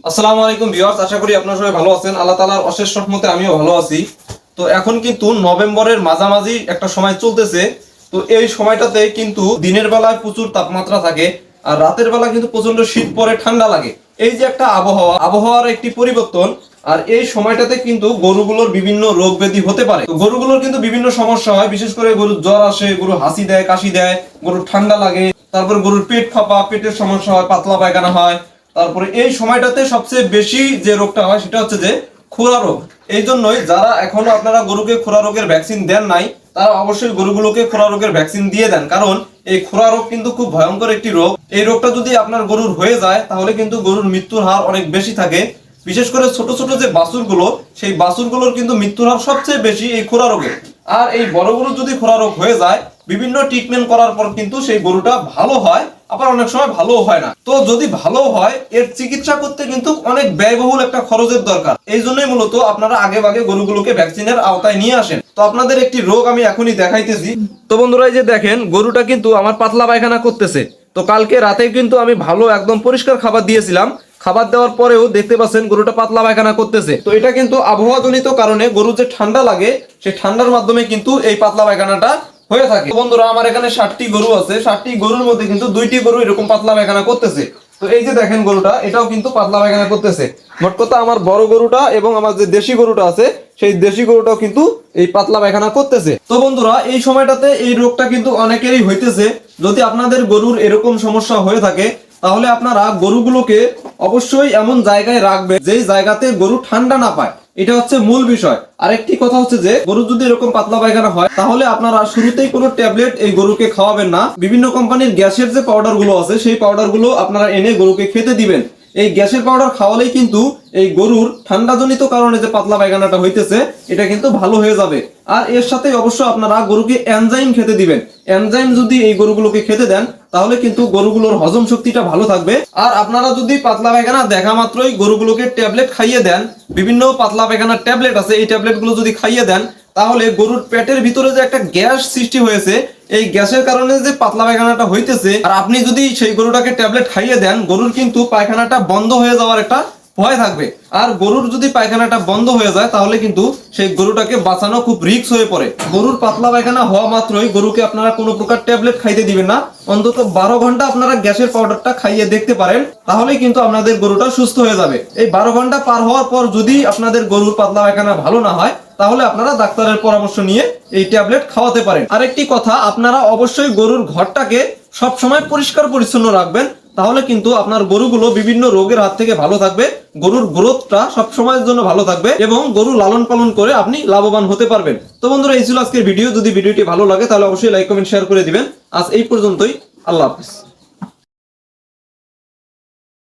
আসসালামু আলাইকুম ভিউয়ার্স, আশা করি আপনারা সবাই ভালো আছেন। আল্লাহ তাআলার অশেষ রহমতে আমিও ভালো আছি। তো এখন কিন্তু নভেম্বরের মাঝামাঝি একটা সময় চলতেছে। তো এই সময়টাতে কিন্তু দিনের বেলায় প্রচুর তাপমাত্রা থাকে আর রাতের বেলা কিন্তু প্রচন্ড শীত পড়ে, ঠান্ডা লাগে। এই যে একটা আবহাওয়ার একটি পরিবর্তন। আর এই সময়টাতে কিন্তু গরুগুলোর বিভিন্ন রোগ ব্যাধি হতে পারে। তো গরুগুলোর কিন্তু বিভিন্ন সমস্যা হয়, বিশেষ করে গরুর জ্বর আসে, গরু হাসি দেয়, কাশি দেয়, গরুর ঠান্ডা লাগে, তারপর গরুর পেট ফাঁপা, পেটের সমস্যা হয়, পাতলা পায়খানা হয়। তারপরে এই সময়টাতে সবচেয়ে বেশি যে রোগটা হয় সেটা হচ্ছে যে খুরা রোগ। এই জন্যই যারা এখনো আপনারা গরুকে খুরা রোগের ভ্যাকসিন দেন নাই, তারা অবশ্যই গরুগুলোকে খুরা রোগের ভ্যাকসিন দিয়ে দেন। কারণ এই খুরা রোগ কিন্তু খুব ভয়ঙ্কর একটি রোগ। এই রোগটা যদি আপনার গরুর হয়ে যায় তাহলে কিন্তু গরুর মৃত্যুর হার অনেক বেশি থাকে। বিশেষ করে ছোট ছোট যে বাছুরগুলো, সেই বাছুরগুলোর কিন্তু মৃত্যুর হার সবচেয়ে বেশি এই খুরা রোগে। আর এই বড় গরু যদি খুরা রোগ হয়ে যায়, বিভিন্ন ট্রিটমেন্ট করার পর কিন্তু সেই গরুটা ভালো হয়, আবার অনেক সময় ভালো হয় না। তো যদি ভালো হয়, এর চিকিৎসা করতে কিন্তু অনেক ব্যয়বহুল একটা খরচের দরকার। এই জন্যই মূলত আপনারা আগে ভাগে গরুগুলোকে ভ্যাকসিনের আওতায় নিয়ে আসেন। তো আপনাদের একটি রোগ আমি এখনই দেখাইতেছি। তো বন্ধুরা, এই যে দেখেন, গরুটা কিন্তু আমার পাতলা পায়খানা করতেছে। তো কালকে রাতে কিন্তু আমি ভালো একদম পরিষ্কার খাবার দিয়েছিলাম। খাবার দেওয়ার পরেও দেখতে পাচ্ছেন গরুটা পাতলা পায়খানা করতেছে। তো এটা কিন্তু আবহাওয়াজনিত কারণে গরুর যে ঠান্ডা লাগে, সেই ঠান্ডার মাধ্যমে কিন্তু এই পাতলা পায়খানাটা হয়ে থাকে। বন্ধুরা, আমার এখানে 60টি গরু আছে। 60টি গরুর মধ্যে কিন্তু 2টি গরু এরকম পাতলা পায়খানা করতেছে। তো এই যে দেখেন গরুটা, এটাও কিন্তু পাতলা পায়খানা করতেছে। মোট কথা আমার বড় গরুটা এবং আমার যে দেশি গরুটা আছে, সেই দেশি গরুটাও কিন্তু এই পাতলা পায়খানা করতেছে। তো বন্ধুরা, এই সময়টাতে এই রোগটা কিন্তু অনেকেরই হইতেছে। যদি আপনাদের গরুর এরকম সমস্যা হয়ে থাকে, তাহলে আপনারা গরুগুলোকে অবশ্যই এমন জায়গায় রাখবেন যেই জায়গাতে গরু ঠান্ডা না পায়। এটা হচ্ছে মূল বিষয়। আরেকটি কথা হচ্ছে যে গরু যদি এরকম পাতলা পায়খানা হয়, তাহলে আপনারা শুরুতেই কোনো ট্যাবলেট এই গরুকে খাওয়াবেন না। বিভিন্ন কোম্পানির গ্যাসের যে পাউডার গুলো আছে, সেই পাউডার গুলো আপনারা এনে গরুকে খেতে দিবেন। এই গ্যাসের পাউডার খাওয়ালেই কিন্তু এই গরুর ঠান্ডাজনিত কারণে যে পাতলা পায়খানাটা হইতেছে, এটা কিন্তু ভালো হয়ে যাবে। আর এর সাথে অবশ্য আপনারা গরুকে এনজাইম খেতে দিবেন। এনজাইম যদি এই গরুগুলোকে খেতে দেন, তাহলে কিন্তু গরুগুলোর হজম শক্তিটা ভালো থাকবে। আর আপনারা যদি পাতলা পায়খানা দেখা মাত্রই গরুগুলোকে ট্যাবলেট খাইয়ে দেন, বিভিন্ন পাতলা পায়খানার ট্যাবলেট আছে, এই ট্যাবলেটগুলো যদি খাইয়ে দেন, তাহলে গরুর পেটের ভিতরে যে একটা গ্যাস সৃষ্টি হয়েছে, এই গ্যাসের কারণে যে পাতলা পায়খানাটা হইতেছে, আর আপনি যদি সেই গরুটাকে ট্যাবলেট খাইয়ে দেন, গরুর কিন্তু পায়খানাটা বন্ধ হয়ে যাওয়ার একটা ভয় থাকবে। আর গরুর যদি পায়খানাটা বন্ধ হয়ে যায়, তাহলে কিন্তু সেই গরুটাকে বাঁচানো খুব রিস্ক হয়ে পড়ে। গরুর পাতলা পায়খানা হওয়া মাত্রই গরুকে আপনারা কোনো প্রকার ট্যাবলেট খাইতে দিবেন না। অন্তত 12 ঘন্টা আপনারা গ্যাসের পাউডারটা খাইয়ে দেখতে পারেন, তাহলে কিন্তু আপনাদের গরুটা সুস্থ হয়ে যাবে। এই 12 ঘন্টা পার হওয়ার পর যদি আপনাদের গরুর পাতলা পায়খানা ভালো না হয়, তাহলে আপনারা ডাক্তারের পরামর্শ নিয়ে এই ট্যাবলেট খাওয়াতে পারেন। আরেকটি কথা, আপনারা অবশ্যই গরুর ঘরটাকে সব সময় পরিষ্কার পরিচ্ছন্ন রাখবেন। তাহলে কিন্তু আপনার গরুগুলো বিভিন্ন রোগের হাত থেকে ভালো থাকবে, গরুর গ্রোথটা সব সময়ের জন্য ভালো থাকবে এবং গরু লালন পালন করে আপনি লাভবান হতে পারবেন। তো বন্ধুরা, এই ছিল আজকের ভিডিও। যদি ভিডিওটি ভালো লাগে তাহলে অবশ্যই লাইক, কমেন্ট, শেয়ার করে দিবেন। আজ এই পর্যন্তই। আল্লাহ হাফেজ।